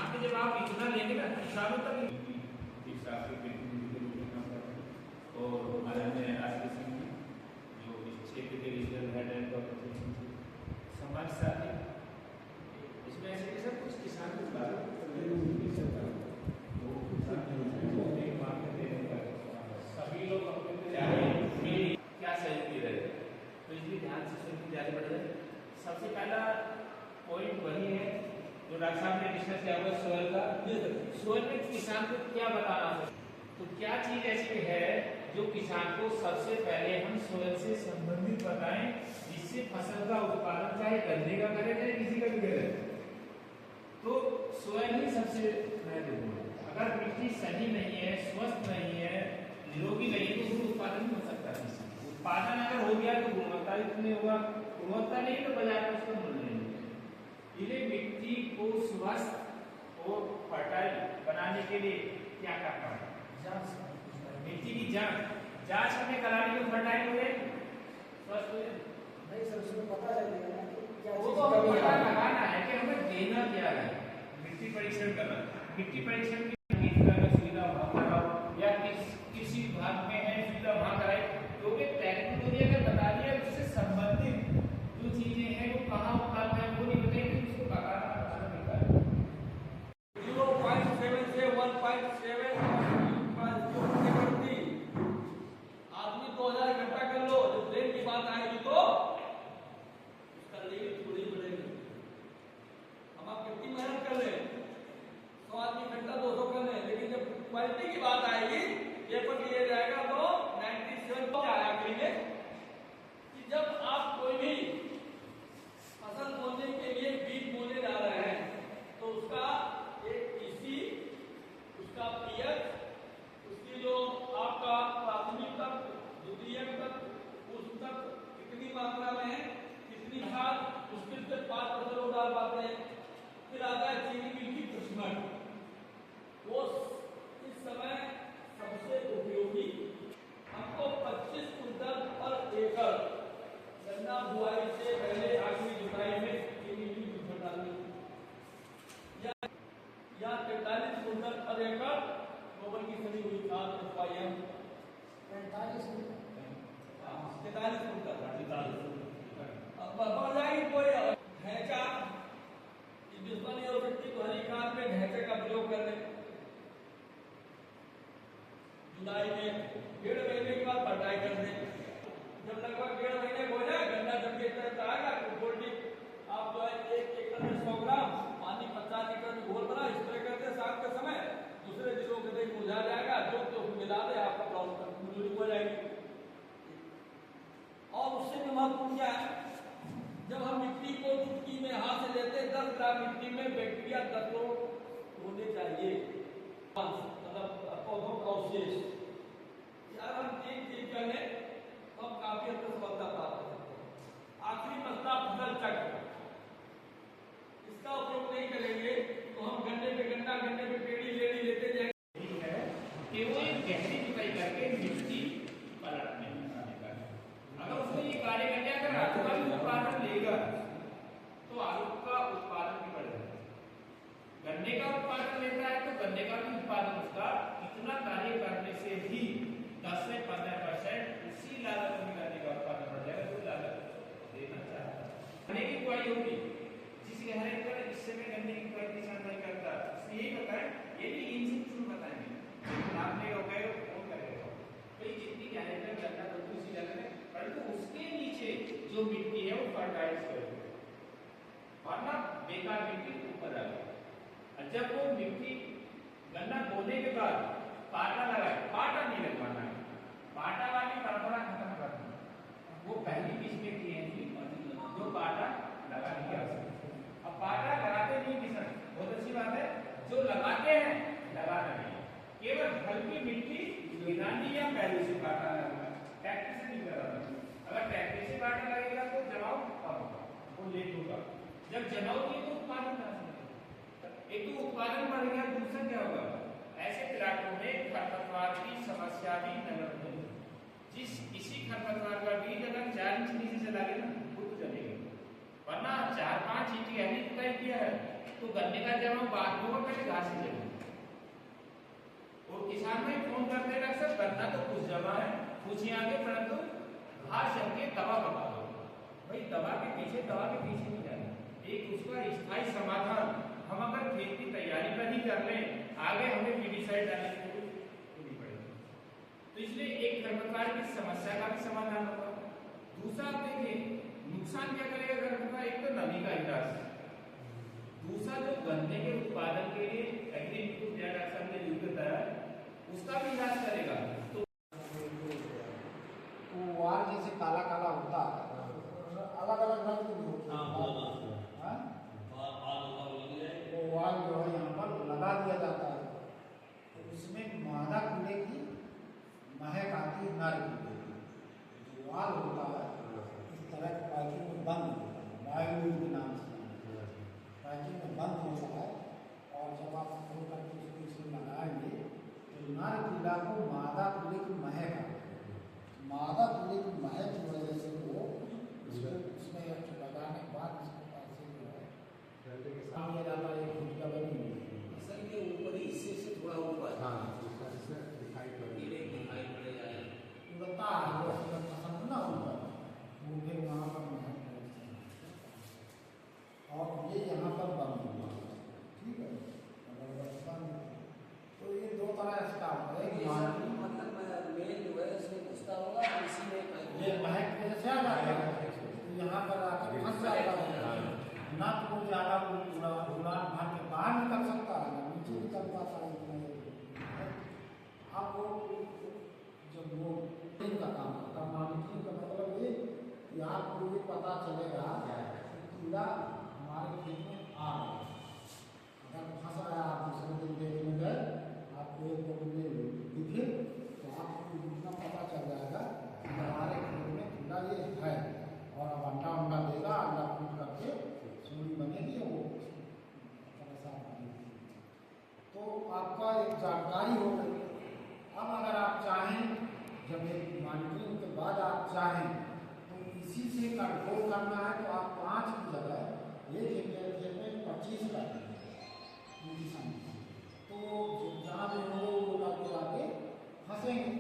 यहाँ पे जब आप इतना लेंगे ना किसानों तक और हमारे आरके सिंह जी जो इस क्षेत्र के रीजनल हेड एंड समाज साथी, इसमें ऐसे कि सब कुछ किसान के बारे सभी लोग क्या सहयोग दे रहे हैं, तो इसलिए ध्यान से सुनकर ज़्यादा बढ़ जाए। सबसे पहला पॉइंट वही है जो डॉक्टर साहब ने डिस्कस किया हुआ सोयल का। सोयल में किसान को क्या बताना है, तो क्या चीज ऐसी है जो किसान को सबसे पहले हम सोयल से संबंधित बताएं जिससे फसल का उत्पादन चाहे गन्ने का करें चाहे किसी का भी करें, तो सोयल ही सबसे महत्वपूर्ण है। अगर मिट्टी सही नहीं है, स्वस्थ नहीं है, निरोगी नहीं है, तो उसमें उत्पादन नहीं हो सकता। उत्पादन अगर हो गया तो गुणवत्ता नहीं होगा, गुणवत्ता नहीं तो बाजार में उसका मूल्य नहीं है। इसलिए मिट्टी को स्वस्थ और फर्टाइल बनाने के लिए क्या करना है, मिट्टी की जांच हमें करानी है, फर्टाइल हो जाए, स्वस्थ हो जाए। नहीं सर, उसमें पता चलेगा ना कि क्या वो चीज तो हमें कमी पता है। लगाना है कि हमें देना क्या है। मिट्टी परीक्षण करना, मिट्टी परीक्षण की सुविधा वहाँ कराओ या किसी भाग में है सुविधा वहाँ कराए, क्योंकि टेक्नोलॉजी अगर बता दिया उससे संबंधित जो चीजें हैं वो कहाँ उपलब्ध है वो नहीं बताएंगे, उसको बताना मिलता है। 0.7 से 1.7 आदमी 2000 इकट्ठा कर लो, जब ट्रेन की बात आएगी तो उसका लेवल थोड़ी बढ़ेगी। हम आप कितनी मेहनत कर रहे हैं, 100 आदमी इकट्ठा 200 कर रहे हैं, लेकिन जब क्वालिटी की बात आएगी पेपर लिया जाएगा तो 97 को आया करेंगे कि जब आप कोई भी फसल बोने के लिए बीज बोने जा रहे हैं तो उसका एक ईसी, उसका पीएच, उसकी जो आपका प्राथमिक तक, द्वितीयक तक, उस तक कितनी मात्रा में है, कितनी खाद, मुश्किल से 5% डाल पाते हैं। फिर आता है चीनी मिल की कृष्णन, वो इस समय सबसे उपयोगी। हमको 25 कुंटल पर एकड़ गन्ना बुआई से पहले आखिरी जुताई में चीनी मिल की कृष्णन डालनी या 43 कुंटल पर एकड़ गोबर की सड़ी हुई खाद एफआईएम 45 मिनट 43 कुंटल बढ़ जाएगी। कोई ढैंचा दुश्मनी हो सकती तो हरी खाद में ढैंचे का प्रयोग कर लें। जुलाई में 1.5 महीने के बाद पटाई कर दें। जब लगभग 1.5 महीने हो जाए, गन्ना जब ये तरह आएगा तो गोल्डी आप जो है 1 एकड़ में 100 ग्राम पानी 50 लीटर में घोल बना स्प्रे कर दे शाम के समय, दूसरे दिनों के दिन मुरझा जाएगा, जो मिला दे आपका प्रॉब्लम मजदूरी हो जाएगी। और उससे भी महत्वपूर्ण क्या है, जब हम मिट्टी को चुटकी में हाथ से लेते हैं 10 ग्राम मिट्टी में बैक्टीरिया 10 लोग होने चाहिए, मतलब पौधों का अवशेष। यार हम 3 चीज कर लें तो हम काफी हद तक सफलता प्राप्त कर सकते हैं। आखिरी मसला फसल चक्र, इसका उपयोग नहीं करेंगे तो हम गन्ने पे गन्ना, गन्ने पे पेड़ी लेडी लेते जाएंगे। कि वो एक गहरी जुताई करके मिट्टी पलटने का, अगर उसने ये कार्य कर दिया, अगर आलू का भी उत्पादन लेगा तो आलू का उत्पादन भी बढ़ेगा। गन्ने का उत्पादन लेता है तो गन्ने का भी उत्पादन उसका इतना कार्य करने से ही 10 से 15% उसी लागत में गन्ने का उत्पादन बढ़ जाएगा जो लागत देना चाहता है। गन्ने की बुआई होगी जिस गहराई पर इस समय गन्ने की बुआई किसान नहीं करता, उसने यही बताया, ये भी इंसिट्यूट बताएंगे आपने हो गए फोन करेगा भाई जितनी गहराई पर गन्ना तो उसी जगह में, परंतु उसके नीचे जो मिट्टी है वो फर्टाइल करेगा, वरना बेकार मिट्टी ऊपर आ गई। जब वो मिट्टी गन्ना बोने के बाद पाटा लगाए, पाटा नहीं लगवाना है, पाटा वाली परंपरा खत्म करना, वो पहली किस्में की हैं जो पाटा लगाने की आवश्यकता। अब पाटा लगाते नहीं किसान, बहुत अच्छी बात है, जो लगाते हैं लगाना नहीं, केवल हल्की मिट्टी गिरानी या पहले से पाटा लगाना, ट्रैक्टर से नहीं कराना। अगर ट्रैक्टर से पाटा लगेगा तो जमाव कम होगा, वो लेट होगा। जब जमाव नहीं तो उत्पादन ना, एक तो उत्पादन बढ़ गया, दूसरा क्या होगा, ऐसे इलाकों में खरपतवार की समस्या भी नजर नहीं। जिस इसी खरपतवार का बीज अगर 4 इंच नीचे चला गया ना वो तो जलेगा, वरना 4-5 इंच गहरी जुताई किया है तो गन्ने का जमाव बाद में होगा, क्षण में फोन करते हैं डॉक्टर साहब, करना तो कुछ जमा है, पूछिए आगे, परंतु भाषण के दवा बता दो। भाई दवा के पीछे नहीं जाना, एक उसका स्थायी समाधान। हम अगर खेत की तैयारी पर ही कर लें, आगे हमें पेस्टिसाइड डालने की जरूरत नहीं पड़ेगी। तो इसलिए एक खरपतवार की समस्या का भी समाधान होगा। दूसरा आप देखिए नुकसान क्या करेगा खरपतवार, एक तो नमी का ह्रास, दूसरा जो गन्ने के उत्पादन के लिए एग्रीकल्चर डायरेक्शन ने यूज बताया उसका भी ह्रास करेगा। तो वार जैसे काला काला होता है, अलग अलग रंग में होता है, हाँ? वो वार जो है यहाँ पर लगा दिया जाता है, तो उसमें मादा कीड़े की महक आती है, नर कीड़े की। जो वार होता है इस तरह के पैकिंग में बंद होता है, वायु के नाम से पैकिंग में बंद होता है, और जब आप खोल करके उसको इसमें लगाएंगे तो नर कीड़ा को मादा कीड़े की महक आती है। मादा कीड़े की महक की वजह से वो उसमें लगाने के बाद उसको ऐसे जो है काम किया जाता है। एक गुटिया बनी हुई है, असल के ऊपर ही हिस्से से थोड़ा ऊपर दिखाई कीड़े दिखाई पड़ जाए। उड़ता है, वो अगर पसंद ना होता वो फिर वहाँ पर महक करते हैं। और ये यहाँ पर बंद हुआ, ठीक है, अगर बचपन तो ये दो तरह इसका होता है। एक मानवी मतलब मेल जो है उसमें घुसता होगा, इसी में ये महक की वजह से आ जाता है, तो यहाँ पर आकर फंस जाता है, ना तो वो ज़्यादा उड़ान भर के बाहर निकल सकता है, ना नीचे निकल पाता है। अब वो जब वो का काम करता है, मॉनिटरिंग का मतलब ये कि आपको ये पता चलेगा कि कीड़ा हमारे खेत में आ रहा है। अगर फंस रहा है, आप दूसरे दिन देखने गए, आपको एक दो दिन दिखे, तो आपको इतना पता चल जाएगा कि हमारे खेत में कीड़ा ये है, और अब अंडा देगा, अंडा फूट करके सूढ़ी बनेगी, वो परेशान बनेगी। तो आपका एक जानकारी हो गई। अब अगर आप चाहें, जब एक मॉनिटरिंग के बाद आप चाहें तो इसी से कंट्रोल करना है, तो आप 5 की जगह एक हेक्टेयर में 25 कर देंगे, तो जहाँ भी होंगे वो उड़ा के फंसेंगे।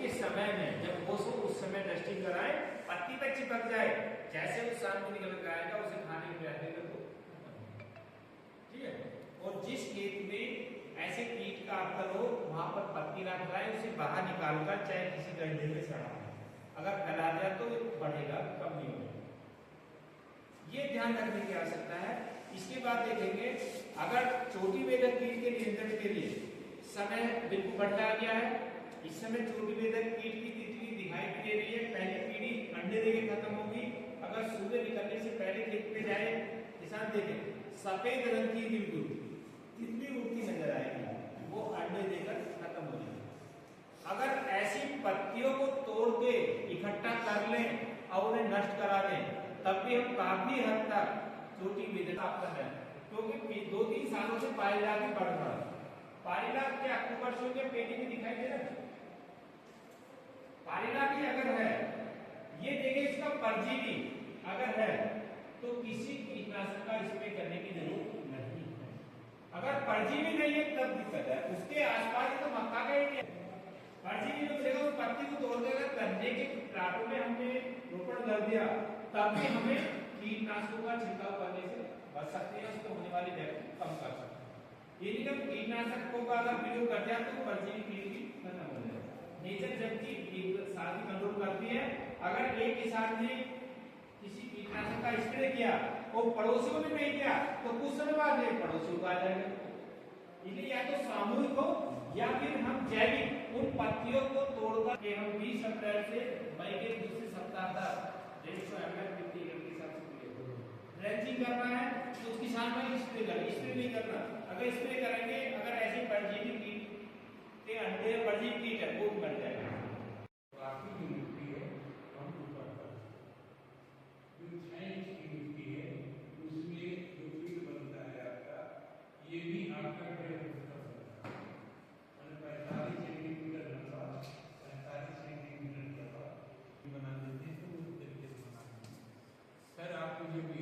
इस समय में जब वो उस समय डस्टिंग कराए, पत्ती पे चिपक जाए, जैसे वो शाम को निकल कर आएगा उसे खाने के लिए तो ठीक है। और जिस खेत में ऐसे कीट का आक्रमण हो, वहां पर पत्ती ना फैलाए, उसे बाहर निकालकर चाहे किसी गड्ढे में सड़ा, अगर फैला दिया तो बढ़ेगा, कम नहीं होगा। ये ध्यान रखने की आवश्यकता है। इसके बाद देखेंगे, अगर चोटी वेदक कीट के नियंत्रण के लिए समय बिल्कुल बढ़ता आ गया है। इस समय चोटी वेदक कीट की तितली दिखाई दे रही है, पहली पीढ़ी अंडे देके खत्म होगी। अगर सूर्य निकलने से पहले खेत पे जाए, किसान देखें सफेद रंग की बिल्कुल तितली उड़ती नजर आएगी, वो अंडे देकर खत्म हो जाएगी। अगर ऐसी पत्तियों को तोड़ के इकट्ठा कर लें और उन्हें नष्ट करा दें, तब भी हम काफी हद तक चोटी वेदक प्राप्त कर रहे हैं, क्योंकि 2-3 सालों से पारिला भी बढ़ रहा है। पारिला क्या कुपर्सों के पेटी में दिखाई दे रहा है? पारिला भी अगर है, ये देखिए इसका परजीवी अगर है तो किसी कीटनाशक का स्प्रे करने की जरूरत नहीं है। अगर परजीवी नहीं है तब दिक्कत है, उसके आसपास तो मक्का का ही है। परजीवी जो मिलेगा उस पत्ती को तोड़ देगा, गन्ने के प्लाटों में हमने रोपण कर दिया, तब भी हमें कीटनाशकों का छिड़काव करने से बच सकते हैं, उसको होने वाली व्यक्ति कम कर सकते हैं। यदि हम कीटनाशकों का अगर प्रयोग कर दिया तो परजीवी कीट भी खत्म हो जाएगा। नेचर जबकि साथ ही कंट्रोल करती है। अगर एक किसान ने किसी कीटनाशक का स्प्रे किया और पड़ोसियों ने नहीं किया, तो कुछ समय बाद ये पड़ोसियों को आ जाएगा। इसलिए या तो सामूहिक हो या फिर हम जैविक उन पत्तियों को तोड़कर के हम 20 अप्रैल से मई के दूसरे सप्ताह तक 150 ml प्रति एकड़ के हिसाब से ड्रेंचिंग करना है, तो उस किसान में स्प्रे नहीं करना। अगर स्प्रे करेंगे, अगर ऐसे परजीवी कीट के अंडे परजीवी कीट है वो मर जाएगा। काफी जो मिट्टी है हम ऊपर कर जो 6 इंच की मिट्टी है उसमें जो फील्ड बनता है आपका, ये भी आपका 1.5 फुट का बनता है, 45 सेंटीमीटर लंबा 45 सेंटीमीटर चौड़ा बना देते हैं। तो उस तरीके से बना देते हैं। सर आपको जो भी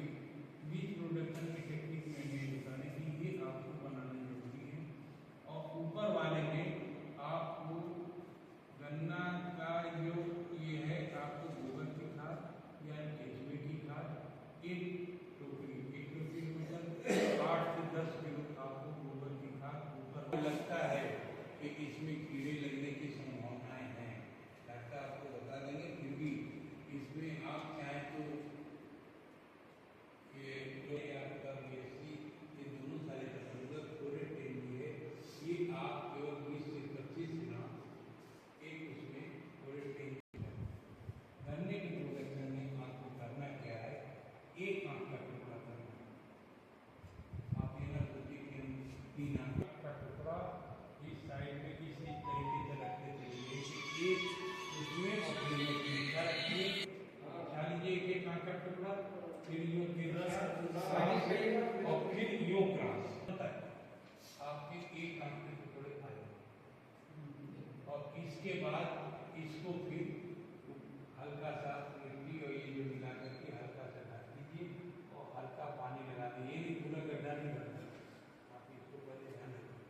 बीज प्रोडक्शन की टेक्निक में ये बताने की ये आपको बनाना जरूरी है। और ऊपर वाले में लगता है कि इसमें कीड़े लगने की संभावनाएं हैं, डॉक्टर आपको बता देंगे। फिर भी इसमें आप चाहें तो ये आपका BSc ये दोनों सारे का जरूरत थोड़े टाइम की है। ये आप केवल 20 से 25 ग्राम एक उसमें थोड़े टाइम गन्ने की प्रोडक्शन में आपको करना क्या है, एक आंख का टुकड़ा करना। आप ये ना सोचिए कि हम 3 आंख का टुकड़ा इस साइड में इसी तरीके से रखते चलिए कि एक उसमें और फिर में मीठा रखिए। ख्याल लीजिए एक आंख का टुकड़ा, फिर यूं और फिर यूं क्रॉस होता है। आपके एक आंख के टुकड़े आए और इसके बाद इसको फिर हल्का सा मिट्टी और ये जो मिला करके हल्का सा ढक दीजिए और हल्का पानी लगा दीजिए। ये पूरा गड्ढा नहीं भरना, आप इसको पहले ध्यान रखिए।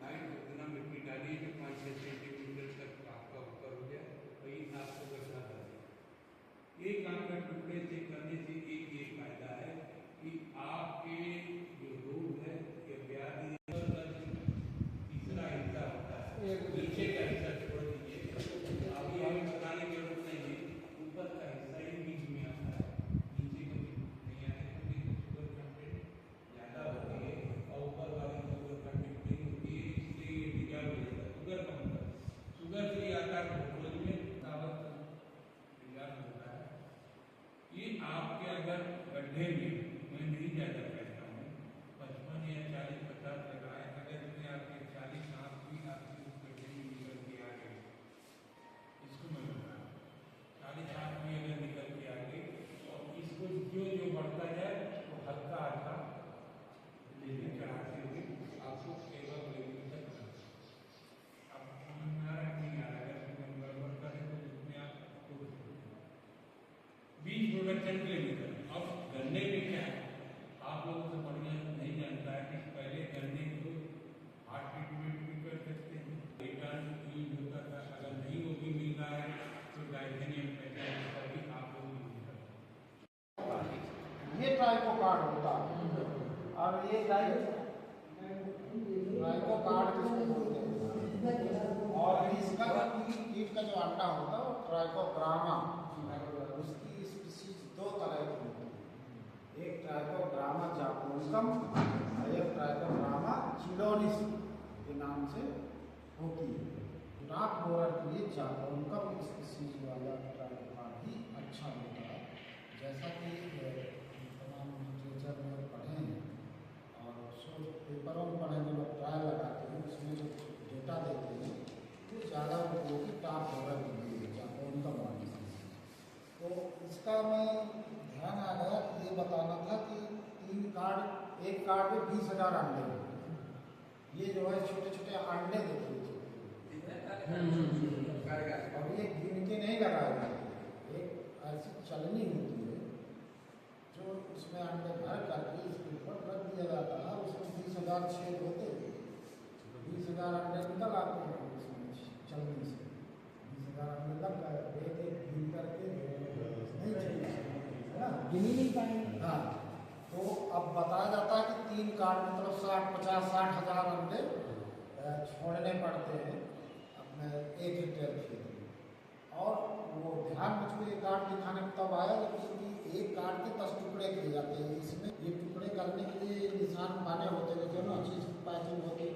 लाइट उतना मिट्टी डालिए कि 5-6 सेंटीमीटर तक आपका ऊपर हो जाए और ये आपको गड्ढा डालिए। एक आंख के टुकड़े से करने से एक ये फायदा है कि आपके जो रोग है या व्याधि तीसरा हिस्सा होता है, नीचे का हिस्सा छोड़ दीजिए। अभी हमें बताने की जरूरत नहीं है, ऊपर का हिस्सा ही बीच में आता है, नीचे का नहीं आने क्योंकि शुगर कंटेंट ज़्यादा होती है और ऊपर वाली शुगर कंटेंट नहीं होती है, इसलिए ये डिजॉल्व हो जाता है। शुगर का मतलब शुगर से आता है ग्लूकोज में ताकत डिजॉल्व होता है। ये आपके अगर गड्ढे में मैं नहीं ज़्यादा कहता हूँ 55 या 40-50 लगाए, अगर इसमें आपके 40 आंख भी आपकी उस गड्ढे में निकल के आ गए, इसको मैं बता रहा हूँ 40 आंख भी अगर निकल के आ गए और इसको जो जो बढ़ता जाए वो हल्का हल्का लेके चढ़ाते हुए आपको केवल लेवल तक अब समझ में आ रहा है नहीं आ रहा है। अगर हम गड़बड़ करें तो उसमें आप बीज प्रोडक्शन के लिए निकल। अब गन्ने में क्या है, आप लोगों से बढ़िया नहीं जानता है कि पहले गन्ने को हार्ट ट्रीटमेंट भी कर सकते हैं, रिटर्न यूज होता था। अगर नहीं वो भी मिल रहा है तो डाइथेनियम पेटाइट का भी आप लोग यूज कर सकते हैं। ये ट्राइकोकार्ड होता है और ये ट्राइकोकार्ड जिसको बोलते हैं। और इसका जो कीट का जो अंडा होता है वो ट्राइकोग्रामा, उसकी स्पीसीज 2 तरह की होती है। एक ट्राइकोग्रामा जापोनिकम और एक ट्राइकोग्रामा चिलोनिस के नाम से होती है। रात बोरर के लिए जापोनिकम स्पीसीज वाला ट्राइकोकार्ड ही अच्छा होता है। जैसा कि तमाम लिटरेचर में पढ़े हैं और पेपरों में पढ़े, जो लोग ट्रायल लगाते हैं उसमें जो डेटा देते हैं वो ज़्यादा उपयोगी टाप बोरर के लिए जापोनिकम वाली। तो इसका मैं ध्यान आ गया कि ये बताना था कि 3 कार्ड, एक कार्ड में 20,000 अंडे हैं। ये जो है छोटे छोटे अंडे देखिए और ये गिन के नहीं लगाए जाते, एक ऐसी चलनी होती है जो उसमें अंडे भर करके इसके ऊपर रख दिया जाता है। उसमें 20,000 छेद होते हैं, 20,000 अंडे निकल आते हैं उसमें चलनी से। 20,000 अंडे लग गए, एक एक गिन करके नहीं चलना है ना, गिन ही नहीं पाएंगे। हाँ, तो अब बताया जाता है कि 3 कार्ड मतलब 60-50-60,000 अंडे छोड़ने पड़ते हैं अपने 1 हेक्टेयर खेत में। और वो ध्यान मुझको ये कार्ड दिखाने में तब आया कि एक कार्ड के 10 टुकड़े किए जाते हैं। इसमें ये टुकड़े करने के लिए निशान बने होते हैं, जो ना चीज़ पैकिंग होती है।